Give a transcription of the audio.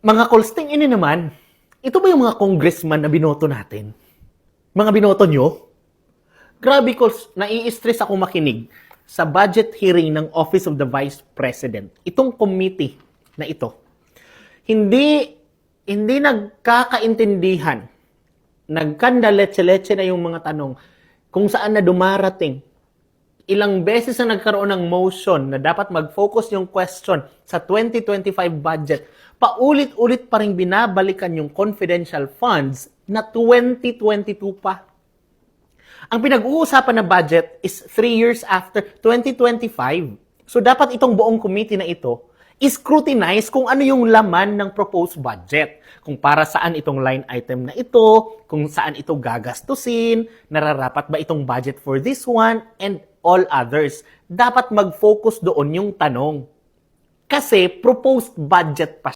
Mga Kolsting, ini naman, ito ba yung mga congressman na binoto natin? Mga binoto nyo? Grabe, Kols, nai-stress ako makinig sa budget hearing ng Office of the Vice President. Itong committee na ito. Hindi nagkakaintindihan. Nagkandaletse-letse na yung mga tanong kung saan na dumarating. Ilang beses na nagkaroon ng motion na dapat mag-focus yung question sa 2025 budget, paulit-ulit pa rin binabalikan yung confidential funds na 2022 pa. Ang pinag-uusapan na budget is 3 years after 2025. So dapat itong buong committee na ito scrutinize kung ano yung laman ng proposed budget. Kung para saan itong line item na ito, kung saan ito gagastusin, nararapat ba itong budget for this one, and all others. Dapat mag-focus doon yung tanong. Kasi proposed budget pa